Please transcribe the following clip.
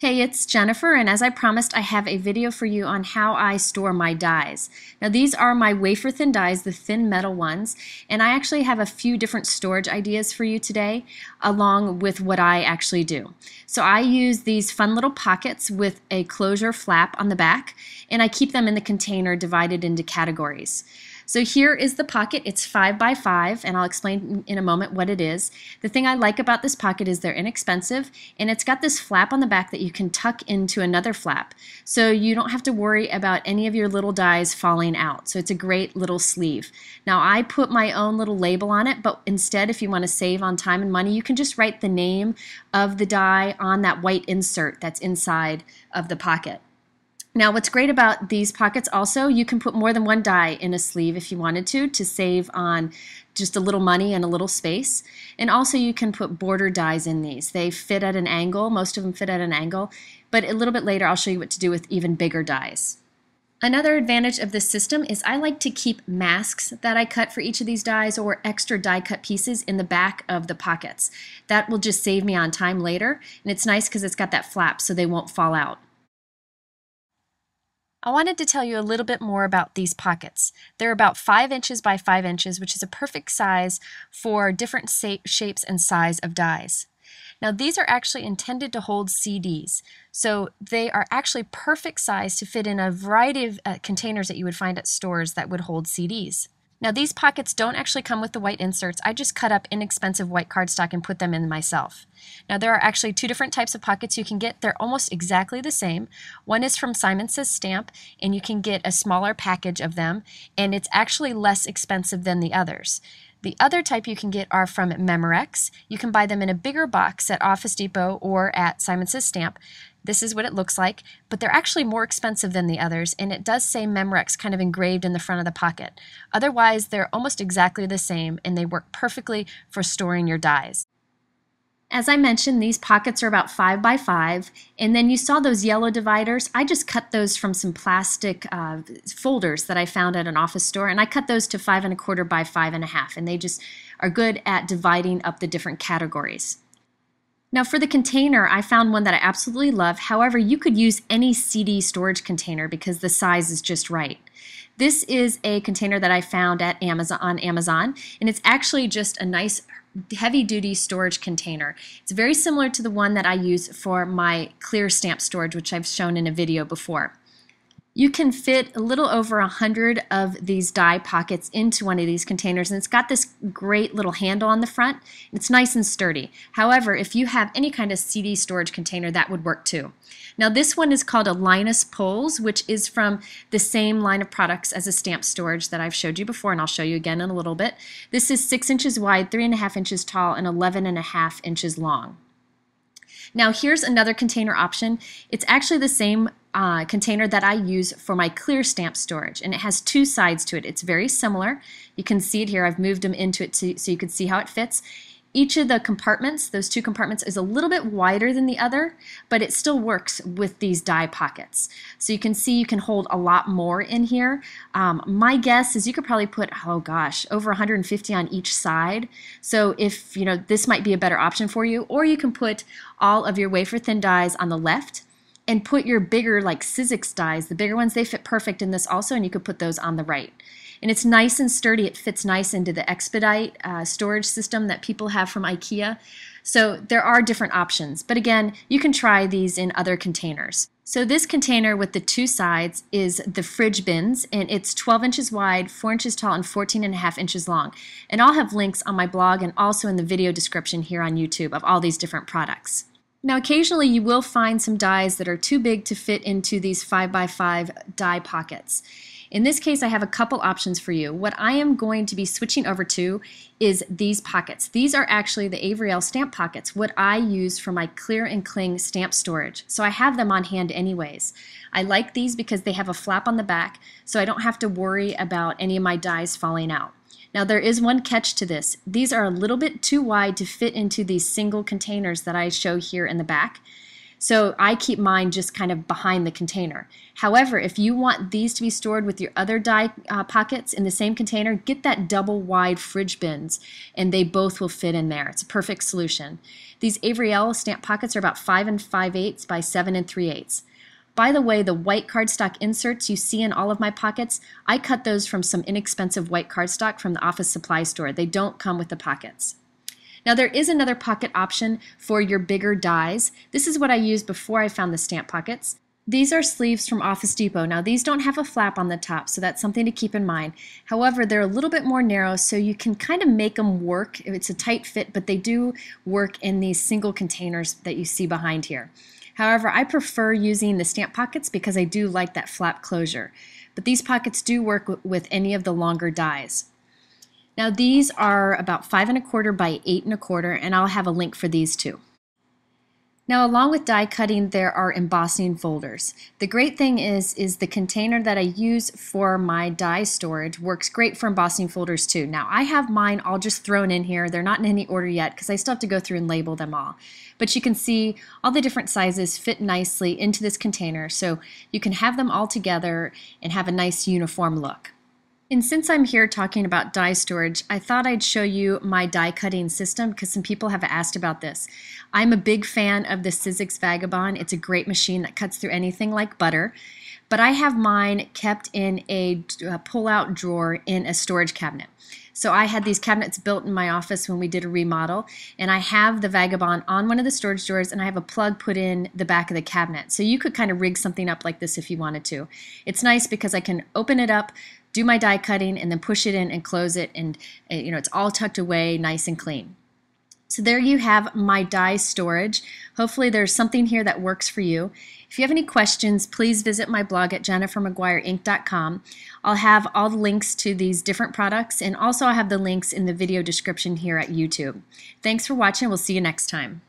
Hey, it's Jennifer, and as I promised, I have a video for you on how I store my dies. Now, these are my wafer thin dies, the thin metal ones, and I actually have a few different storage ideas for you today, along with what I actually do. So I use these fun little pockets with a closure flap on the back, and I keep them in the container divided into categories. So here is the pocket. It's 5 by 5, and I'll explain in a moment what it is. The thing I like about this pocket is they're inexpensive, and it's got this flap on the back that you can tuck into another flap. So you don't have to worry about any of your little dies falling out. So it's a great little sleeve. Now I put my own little label on it, but instead, if you want to save on time and money, you can just write the name of the die on that white insert that's inside of the pocket. Now what's great about these pockets also, you can put more than one die in a sleeve if you wanted to save on just a little money and a little space. And also you can put border dies in these. They fit at an angle, most of them fit at an angle, but a little bit later I'll show you what to do with even bigger dies. Another advantage of this system is I like to keep masks that I cut for each of these dies or extra die cut pieces in the back of the pockets. That will just save me on time later, and it's nice because it's got that flap so they won't fall out. I wanted to tell you a little bit more about these pockets. They're about 5 inches by 5 inches, which is a perfect size for different shapes and size of dies. Now these are actually intended to hold CDs, so they are actually perfect size to fit in a variety of containers that you would find at stores that would hold CDs. Now these pockets don't actually come with the white inserts. I just cut up inexpensive white cardstock and put them in myself. Now there are actually two different types of pockets you can get. They're almost exactly the same. One is from Simon Says Stamp, and you can get a smaller package of them, and it's actually less expensive than the others. The other type you can get are from Memorex. You can buy them in a bigger box at Office Depot or at Simon Says Stamp. This is what it looks like, but they're actually more expensive than the others, and it does say Memorex kind of engraved in the front of the pocket. Otherwise, they're almost exactly the same, and they work perfectly for storing your dies. As I mentioned, these pockets are about 5 by 5, and then you saw those yellow dividers. I just cut those from some plastic folders that I found at an office store, and I cut those to 5 1/4 by 5 1/2, and they just are good at dividing up the different categories. Now for the container, I found one that I absolutely love. However, you could use any CD storage container because the size is just right. This is a container that I found at on Amazon, and it's actually just a nice heavy-duty storage container. It's very similar to the one that I use for my clear stamp storage, which I've shown in a video before. You can fit a little over 100 of these die pockets into one of these containers, and it's got this great little handle on the front. It's nice and sturdy. However, if you have any kind of CD storage container, that would work too. Now this one is called a Linus Pulls, which is from the same line of products as a stamp storage that I've showed you before, and I'll show you again in a little bit. This is 6 inches wide, 3 1/2 inches tall, and 11 1/2 inches long. Now here's another container option. It's actually the same container that I use for my clear stamp storage, and it has two sides to it. It's very similar. You can see it here. I've moved them into it so you can see how it fits. Each of the compartments, those two compartments, is a little bit wider than the other, but it still works with these die pockets. So you can see you can hold a lot more in here. My guess is you could probably put, oh gosh, over 150 on each side. So if, you know, this might be a better option for you, or you can put all of your wafer thin dies on the left and put your bigger, like Sizzix dies, the bigger ones, they fit perfect in this also, and you could put those on the right. And it's nice and sturdy. It fits nice into the Expedite storage system that people have from IKEA. So there are different options. But again, you can try these in other containers. So this container with the two sides is the fridge bins, and it's 12 inches wide, 4 inches tall, and 14 1/2 inches long. And I'll have links on my blog and also in the video description here on YouTube of all these different products. Now occasionally you will find some dies that are too big to fit into these 5 by 5 die pockets. In this case, I have a couple options for you. What I am going to be switching over to is these pockets. These are actually the Avery Elle stamp pockets, what I use for my clear and cling stamp storage. So I have them on hand anyways. I like these because they have a flap on the back, so I don't have to worry about any of my dies falling out. Now there is one catch to this. These are a little bit too wide to fit into these single containers that I show here in the back. So I keep mine just kind of behind the container. However, if you want these to be stored with your other die pockets in the same container, get that double wide fridge bins and they both will fit in there. It's a perfect solution. These Avery Elle stamp pockets are about 5 5/8 by 7 3/8. By the way, the white cardstock inserts you see in all of my pockets, I cut those from some inexpensive white cardstock from the office supply store. They don't come with the pockets. Now there is another pocket option for your bigger dies. This is what I used before I found the stamp pockets. These are sleeves from Office Depot. Now these don't have a flap on the top, so that's something to keep in mind. However, they're a little bit more narrow, so you can kind of make them work. It's a tight fit, but they do work in these single containers that you see behind here. However, I prefer using the stamp pockets because I do like that flap closure. But these pockets do work with any of the longer dies. Now these are about 5 1/4 by 8 1/4, and I'll have a link for these too. Now along with die cutting, there are embossing folders. The great thing is the container that I use for my die storage works great for embossing folders too. Now I have mine all just thrown in here. They're not in any order yet because I still have to go through and label them all. But you can see all the different sizes fit nicely into this container, so you can have them all together and have a nice uniform look. And since I'm here talking about die storage, I thought I'd show you my die cutting system because some people have asked about this. I'm a big fan of the Sizzix Vagabond. It's a great machine that cuts through anything like butter. But I have mine kept in a pull-out drawer in a storage cabinet. So I had these cabinets built in my office when we did a remodel, and I have the Vagabond on one of the storage drawers, and I have a plug put in the back of the cabinet. So you could kind of rig something up like this if you wanted to. It's nice because I can open it up, do my die cutting, and then push it in and close it, and it's all tucked away nice and clean. So there you have my die storage. Hopefully there's something here that works for you. If you have any questions, please visit my blog at jennifermcguireinc.com. I'll have all the links to these different products, and also I'll have the links in the video description here at YouTube. Thanks for watching. We'll see you next time.